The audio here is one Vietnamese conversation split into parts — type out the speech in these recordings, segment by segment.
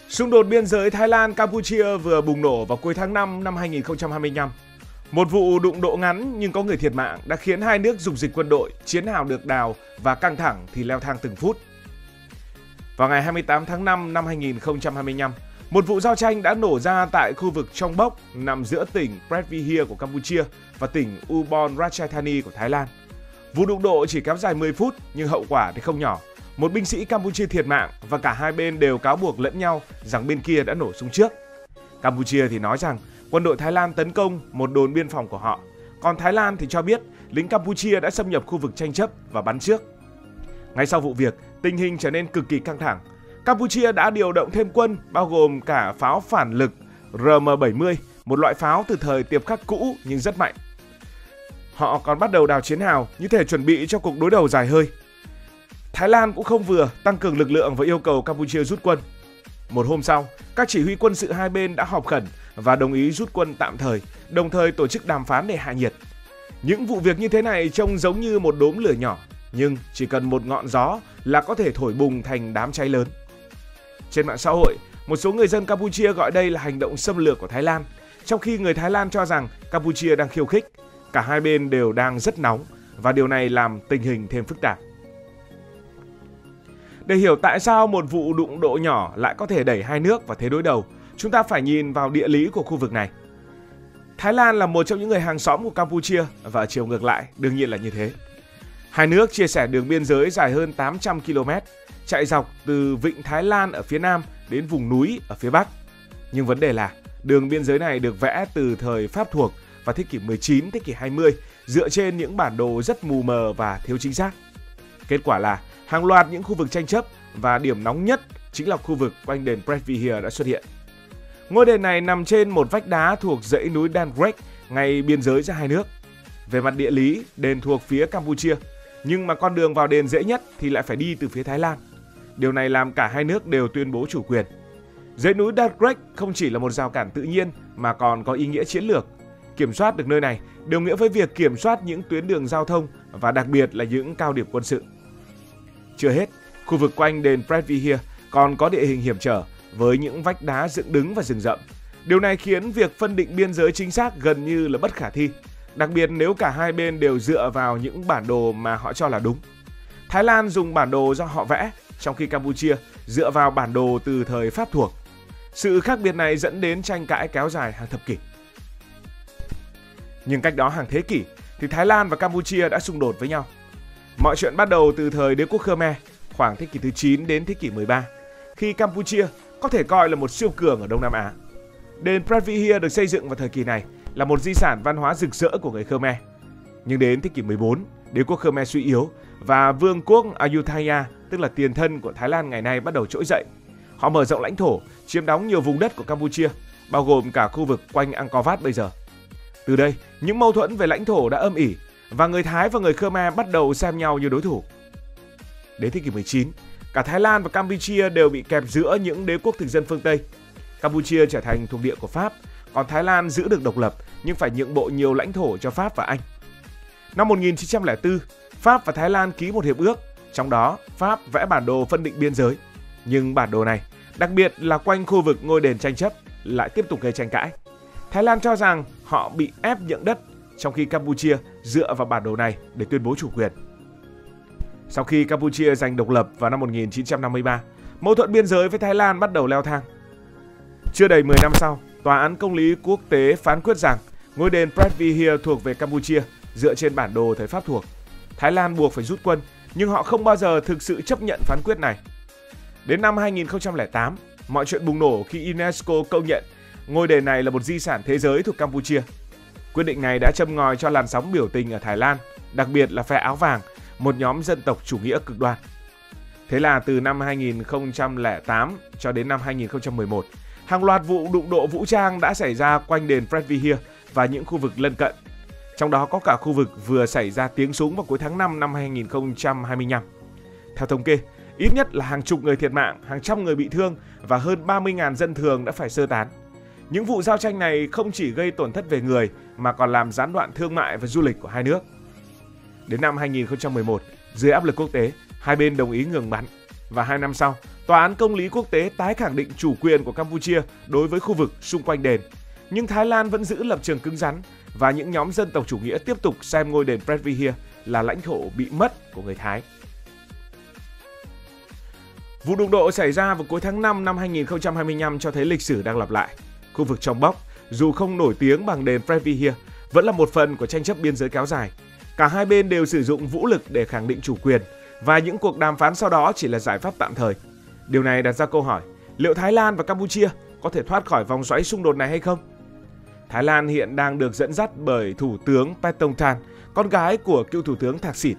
Xung đột biên giới Thái Lan-Campuchia vừa bùng nổ vào cuối tháng 5 năm 2025. Một vụ đụng độ ngắn nhưng có người thiệt mạng đã khiến hai nước dục dịch quân đội, chiến hào được đào và căng thẳng thì leo thang từng phút. Vào ngày 28 tháng 5 năm 2025, một vụ giao tranh đã nổ ra tại khu vực Trong Bốc nằm giữa tỉnh Previhier của Campuchia và tỉnh Ubon Ratchathani của Thái Lan. Vụ đụng độ chỉ kéo dài 10 phút nhưng hậu quả thì không nhỏ. Một binh sĩ Campuchia thiệt mạng và cả hai bên đều cáo buộc lẫn nhau rằng bên kia đã nổ súng trước. Campuchia thì nói rằng quân đội Thái Lan tấn công một đồn biên phòng của họ, còn Thái Lan thì cho biết lính Campuchia đã xâm nhập khu vực tranh chấp và bắn trước. Ngay sau vụ việc, tình hình trở nên cực kỳ căng thẳng. Campuchia đã điều động thêm quân bao gồm cả pháo phản lực RM-70, một loại pháo từ thời Tiệp Khắc cũ nhưng rất mạnh. Họ còn bắt đầu đào chiến hào như thể chuẩn bị cho cuộc đối đầu dài hơi. Thái Lan cũng không vừa tăng cường lực lượng và yêu cầu Campuchia rút quân. Một hôm sau, các chỉ huy quân sự hai bên đã họp khẩn và đồng ý rút quân tạm thời, đồng thời tổ chức đàm phán để hạ nhiệt. Những vụ việc như thế này trông giống như một đốm lửa nhỏ, nhưng chỉ cần một ngọn gió là có thể thổi bùng thành đám cháy lớn. Trên mạng xã hội, một số người dân Campuchia gọi đây là hành động xâm lược của Thái Lan, trong khi người Thái Lan cho rằng Campuchia đang khiêu khích. Cả hai bên đều đang rất nóng và điều này làm tình hình thêm phức tạp. Để hiểu tại sao một vụ đụng độ nhỏ lại có thể đẩy hai nước vào thế đối đầu, chúng ta phải nhìn vào địa lý của khu vực này. Thái Lan là một trong những người hàng xóm của Campuchia và chiều ngược lại đương nhiên là như thế. Hai nước chia sẻ đường biên giới dài hơn 800 km, chạy dọc từ vịnh Thái Lan ở phía nam đến vùng núi ở phía bắc. Nhưng vấn đề là đường biên giới này được vẽ từ thời Pháp thuộc vào thế kỷ 19, thế kỷ 20 dựa trên những bản đồ rất mù mờ và thiếu chính xác. Kết quả là hàng loạt những khu vực tranh chấp và điểm nóng nhất chính là khu vực quanh đền Previhier đã xuất hiện. Ngôi đền này nằm trên một vách đá thuộc dãy núi Dangrek, ngay biên giới giữa hai nước. Về mặt địa lý, đền thuộc phía Campuchia, nhưng mà con đường vào đền dễ nhất thì lại phải đi từ phía Thái Lan. Điều này làm cả hai nước đều tuyên bố chủ quyền. Dãy núi Dangrek không chỉ là một rào cản tự nhiên mà còn có ý nghĩa chiến lược. Kiểm soát được nơi này đồng nghĩa với việc kiểm soát những tuyến đường giao thông và đặc biệt là những cao điểm quân sự. Chưa hết, khu vực quanh đền Previhier còn có địa hình hiểm trở với những vách đá dựng đứng và rừng rậm. Điều này khiến việc phân định biên giới chính xác gần như là bất khả thi, đặc biệt nếu cả hai bên đều dựa vào những bản đồ mà họ cho là đúng. Thái Lan dùng bản đồ do họ vẽ, trong khi Campuchia dựa vào bản đồ từ thời Pháp thuộc. Sự khác biệt này dẫn đến tranh cãi kéo dài hàng thập kỷ. Nhưng cách đó hàng thế kỷ thì Thái Lan và Campuchia đã xung đột với nhau. Mọi chuyện bắt đầu từ thời đế quốc Khmer, khoảng thế kỷ thứ 9 đến thế kỷ 13, khi Campuchia có thể coi là một siêu cường ở Đông Nam Á. Đền Previhier được xây dựng vào thời kỳ này là một di sản văn hóa rực rỡ của người Khmer. Nhưng đến thế kỷ 14, đế quốc Khmer suy yếu và vương quốc Ayutthaya, tức là tiền thân của Thái Lan ngày nay bắt đầu trỗi dậy. Họ mở rộng lãnh thổ, chiếm đóng nhiều vùng đất của Campuchia, bao gồm cả khu vực quanh Angkor Wat bây giờ. Từ đây, những mâu thuẫn về lãnh thổ đã âm ỉ và người Thái và người Khmer bắt đầu xem nhau như đối thủ. Đến thế kỷ 19, cả Thái Lan và Campuchia đều bị kẹp giữa những đế quốc thực dân phương Tây. Campuchia trở thành thuộc địa của Pháp, còn Thái Lan giữ được độc lập nhưng phải nhượng bộ nhiều lãnh thổ cho Pháp và Anh. Năm 1904, Pháp và Thái Lan ký một hiệp ước, trong đó Pháp vẽ bản đồ phân định biên giới. Nhưng bản đồ này, đặc biệt là quanh khu vực ngôi đền tranh chấp, lại tiếp tục gây tranh cãi. Thái Lan cho rằng họ bị ép nhượng đất, trong khi Campuchia dựa vào bản đồ này để tuyên bố chủ quyền. Sau khi Campuchia giành độc lập vào năm 1953, mâu thuẫn biên giới với Thái Lan bắt đầu leo thang. Chưa đầy 10 năm sau, Tòa án Công lý Quốc tế phán quyết rằng ngôi đền Previhier thuộc về Campuchia dựa trên bản đồ thời Pháp thuộc. Thái Lan buộc phải rút quân, nhưng họ không bao giờ thực sự chấp nhận phán quyết này. Đến năm 2008, mọi chuyện bùng nổ khi UNESCO công nhận ngôi đền này là một di sản thế giới thuộc Campuchia. Quyết định này đã châm ngòi cho làn sóng biểu tình ở Thái Lan, đặc biệt là phe áo vàng, một nhóm dân tộc chủ nghĩa cực đoan. Thế là từ năm 2008 cho đến năm 2011, hàng loạt vụ đụng độ vũ trang đã xảy ra quanh đền Previhier và những khu vực lân cận. Trong đó có cả khu vực vừa xảy ra tiếng súng vào cuối tháng 5 năm 2025. Theo thống kê, ít nhất là hàng chục người thiệt mạng, hàng trăm người bị thương và hơn 30.000 dân thường đã phải sơ tán. Những vụ giao tranh này không chỉ gây tổn thất về người mà còn làm gián đoạn thương mại và du lịch của hai nước. Đến năm 2011, dưới áp lực quốc tế, hai bên đồng ý ngừng bắn và 2 năm sau, Tòa án Công lý Quốc tế tái khẳng định chủ quyền của Campuchia đối với khu vực xung quanh đền. Nhưng Thái Lan vẫn giữ lập trường cứng rắn và những nhóm dân tộc chủ nghĩa tiếp tục xem ngôi đền Previer là lãnh thổ bị mất của người Thái. Vụ đụng độ xảy ra vào cuối tháng 5 năm 2025 cho thấy lịch sử đang lặp lại. Khu vực Trong Bóc, dù không nổi tiếng bằng đền Previer, vẫn là một phần của tranh chấp biên giới kéo dài. Cả hai bên đều sử dụng vũ lực để khẳng định chủ quyền và những cuộc đàm phán sau đó chỉ là giải pháp tạm thời. Điều này đặt ra câu hỏi, liệu Thái Lan và Campuchia có thể thoát khỏi vòng xoáy xung đột này hay không? Thái Lan hiện đang được dẫn dắt bởi Thủ tướng Paetongtarn, con gái của cựu Thủ tướng Thaksin.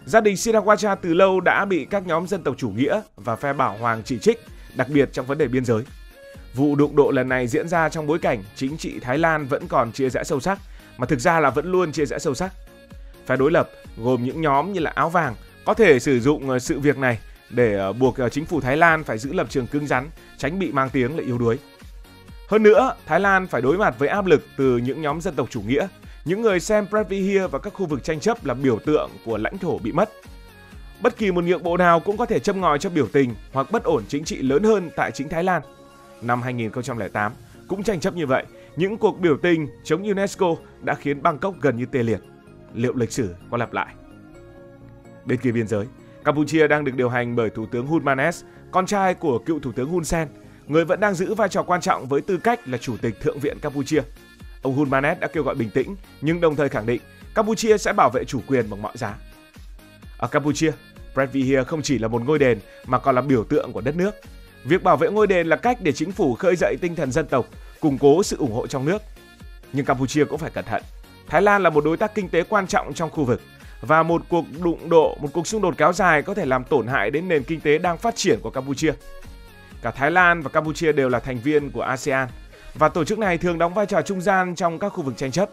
Gia đình Shinawatra từ lâu đã bị các nhóm dân tộc chủ nghĩa và phe bảo hoàng chỉ trích, đặc biệt trong vấn đề biên giới. Vụ đụng độ lần này diễn ra trong bối cảnh chính trị Thái Lan vẫn còn chia rẽ sâu sắc, mà thực ra là vẫn luôn chia rẽ sâu sắc. Phe đối lập gồm những nhóm như là Áo Vàng có thể sử dụng sự việc này để buộc chính phủ Thái Lan phải giữ lập trường cứng rắn, tránh bị mang tiếng là yếu đuối. Hơn nữa, Thái Lan phải đối mặt với áp lực từ những nhóm dân tộc chủ nghĩa, những người xem Previer và các khu vực tranh chấp là biểu tượng của lãnh thổ bị mất. Bất kỳ một nhượng bộ nào cũng có thể châm ngòi cho biểu tình hoặc bất ổn chính trị lớn hơn tại chính Thái Lan. Năm 2008 cũng tranh chấp như vậy, những cuộc biểu tình chống UNESCO đã khiến Bangkok gần như tê liệt. Liệu lịch sử có lặp lại? Bên kia biên giới, Campuchia đang được điều hành bởi Thủ tướng Hun Manet, con trai của cựu Thủ tướng Hun Sen, người vẫn đang giữ vai trò quan trọng với tư cách là Chủ tịch Thượng viện Campuchia. Ông Hun Manet đã kêu gọi bình tĩnh, nhưng đồng thời khẳng định Campuchia sẽ bảo vệ chủ quyền bằng mọi giá. Ở Campuchia, Previer không chỉ là một ngôi đền mà còn là biểu tượng của đất nước. Việc bảo vệ ngôi đền là cách để chính phủ khơi dậy tinh thần dân tộc, củng cố sự ủng hộ trong nước. Nhưng Campuchia cũng phải cẩn thận. Thái Lan là một đối tác kinh tế quan trọng trong khu vực và một cuộc xung đột kéo dài có thể làm tổn hại đến nền kinh tế đang phát triển của Campuchia. Cả Thái Lan và Campuchia đều là thành viên của ASEAN và tổ chức này thường đóng vai trò trung gian trong các khu vực tranh chấp.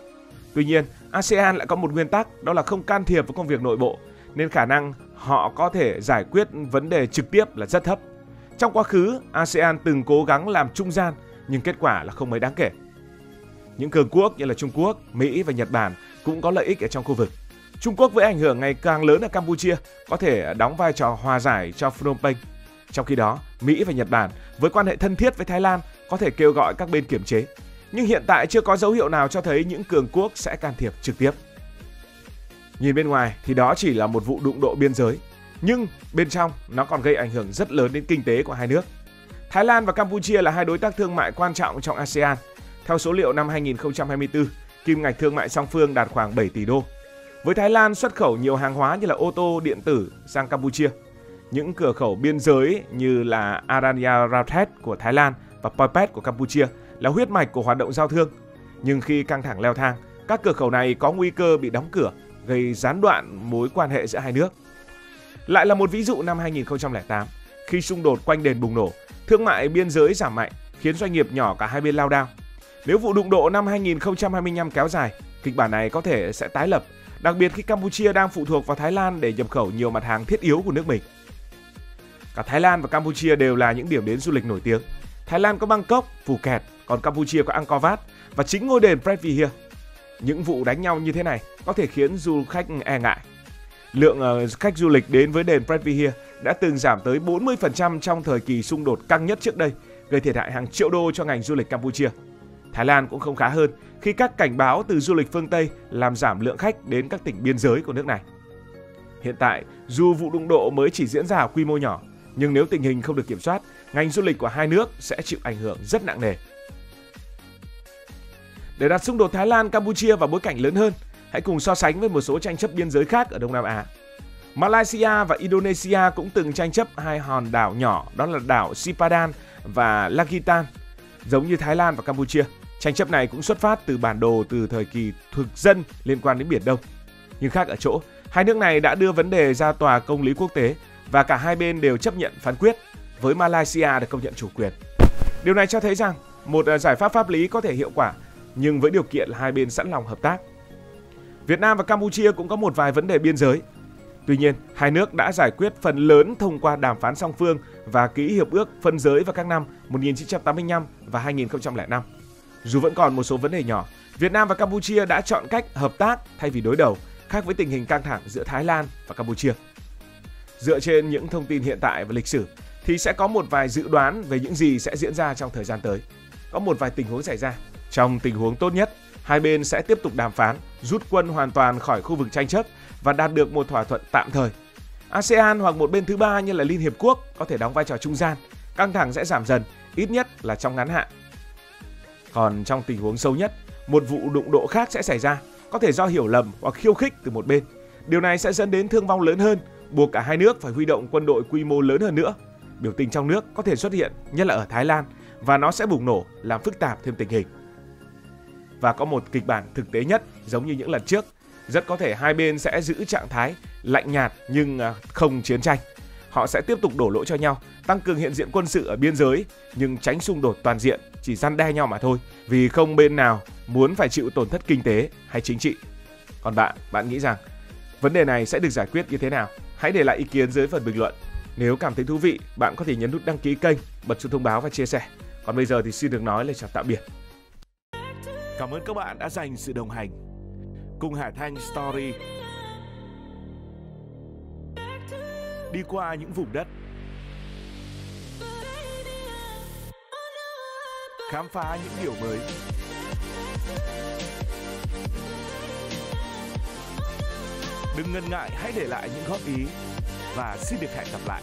Tuy nhiên, ASEAN lại có một nguyên tắc, đó là không can thiệp vào công việc nội bộ, nên khả năng họ có thể giải quyết vấn đề trực tiếp là rất thấp. Trong quá khứ, ASEAN từng cố gắng làm trung gian, nhưng kết quả là không mấy đáng kể. Những cường quốc như là Trung Quốc, Mỹ và Nhật Bản cũng có lợi ích ở trong khu vực. Trung Quốc với ảnh hưởng ngày càng lớn ở Campuchia có thể đóng vai trò hòa giải cho Phnom Penh. Trong khi đó, Mỹ và Nhật Bản với quan hệ thân thiết với Thái Lan có thể kêu gọi các bên kiềm chế. Nhưng hiện tại chưa có dấu hiệu nào cho thấy những cường quốc sẽ can thiệp trực tiếp. Nhìn bên ngoài thì đó chỉ là một vụ đụng độ biên giới, nhưng bên trong nó còn gây ảnh hưởng rất lớn đến kinh tế của hai nước. Thái Lan và Campuchia là hai đối tác thương mại quan trọng trong ASEAN. Theo số liệu năm 2024, kim ngạch thương mại song phương đạt khoảng 7 tỷ đô. Với Thái Lan xuất khẩu nhiều hàng hóa như là ô tô, điện tử sang Campuchia. Những cửa khẩu biên giới như là Aranya Rauthet của Thái Lan và Poipet của Campuchia là huyết mạch của hoạt động giao thương. Nhưng khi căng thẳng leo thang, các cửa khẩu này có nguy cơ bị đóng cửa, gây gián đoạn mối quan hệ giữa hai nước. Lại là một ví dụ năm 2008, khi xung đột quanh đền bùng nổ, thương mại biên giới giảm mạnh, khiến doanh nghiệp nhỏ cả hai bên lao đao. Nếu vụ đụng độ năm 2025 kéo dài, kịch bản này có thể sẽ tái lập, đặc biệt khi Campuchia đang phụ thuộc vào Thái Lan để nhập khẩu nhiều mặt hàng thiết yếu của nước mình. Cả Thái Lan và Campuchia đều là những điểm đến du lịch nổi tiếng. Thái Lan có Bangkok, Phuket, còn Campuchia có Angkor Wat và chính ngôi đền Previer. Những vụ đánh nhau như thế này có thể khiến du khách e ngại. Lượng khách du lịch đến với đền Previer đã từng giảm tới 40% trong thời kỳ xung đột căng nhất trước đây, gây thiệt hại hàng triệu đô cho ngành du lịch Campuchia. Thái Lan cũng không khá hơn khi các cảnh báo từ du lịch phương Tây làm giảm lượng khách đến các tỉnh biên giới của nước này. Hiện tại, dù vụ đụng độ mới chỉ diễn ra ở quy mô nhỏ, nhưng nếu tình hình không được kiểm soát, ngành du lịch của hai nước sẽ chịu ảnh hưởng rất nặng nề. Để đặt xung đột Thái Lan-Campuchia vào bối cảnh lớn hơn, hãy cùng so sánh với một số tranh chấp biên giới khác ở Đông Nam Á. Malaysia và Indonesia cũng từng tranh chấp hai hòn đảo nhỏ, đó là đảo Sipadan và Lagitan. Giống như Thái Lan và Campuchia, tranh chấp này cũng xuất phát từ bản đồ từ thời kỳ thực dân liên quan đến Biển Đông. Nhưng khác ở chỗ, hai nước này đã đưa vấn đề ra tòa công lý quốc tế và cả hai bên đều chấp nhận phán quyết, với Malaysia được công nhận chủ quyền. Điều này cho thấy rằng một giải pháp pháp lý có thể hiệu quả, nhưng với điều kiện là hai bên sẵn lòng hợp tác. Việt Nam và Campuchia cũng có một vài vấn đề biên giới. Tuy nhiên, hai nước đã giải quyết phần lớn thông qua đàm phán song phương và ký hiệp ước phân giới vào các năm 1985 và 2005. Dù vẫn còn một số vấn đề nhỏ, Việt Nam và Campuchia đã chọn cách hợp tác thay vì đối đầu, khác với tình hình căng thẳng giữa Thái Lan và Campuchia. Dựa trên những thông tin hiện tại và lịch sử, thì sẽ có một vài dự đoán về những gì sẽ diễn ra trong thời gian tới. Có một vài tình huống xảy ra. Trong tình huống tốt nhất, hai bên sẽ tiếp tục đàm phán, rút quân hoàn toàn khỏi khu vực tranh chấp và đạt được một thỏa thuận tạm thời. ASEAN hoặc một bên thứ ba như là Liên Hiệp Quốc có thể đóng vai trò trung gian, căng thẳng sẽ giảm dần, ít nhất là trong ngắn hạn. Còn trong tình huống xấu nhất, một vụ đụng độ khác sẽ xảy ra, có thể do hiểu lầm hoặc khiêu khích từ một bên. Điều này sẽ dẫn đến thương vong lớn hơn, buộc cả hai nước phải huy động quân đội quy mô lớn hơn nữa. Biểu tình trong nước có thể xuất hiện, nhất là ở Thái Lan, và nó sẽ bùng nổ, làm phức tạp thêm tình hình. Và có một kịch bản thực tế nhất giống như những lần trước. Rất có thể hai bên sẽ giữ trạng thái lạnh nhạt nhưng không chiến tranh. Họ sẽ tiếp tục đổ lỗi cho nhau, tăng cường hiện diện quân sự ở biên giới nhưng tránh xung đột toàn diện, chỉ răn đe nhau mà thôi, vì không bên nào muốn phải chịu tổn thất kinh tế hay chính trị. Còn bạn nghĩ rằng vấn đề này sẽ được giải quyết như thế nào? Hãy để lại ý kiến dưới phần bình luận. Nếu cảm thấy thú vị, bạn có thể nhấn nút đăng ký kênh, bật chuông thông báo và chia sẻ. Còn bây giờ thì xin được nói lời chào tạm biệt. Cảm ơn các bạn đã dành sự đồng hành cùng Hải Thanh Story. Đi qua những vùng đất, khám phá những điều mới. Đừng ngần ngại, hãy để lại những góp ý và xin được hẹn gặp lại.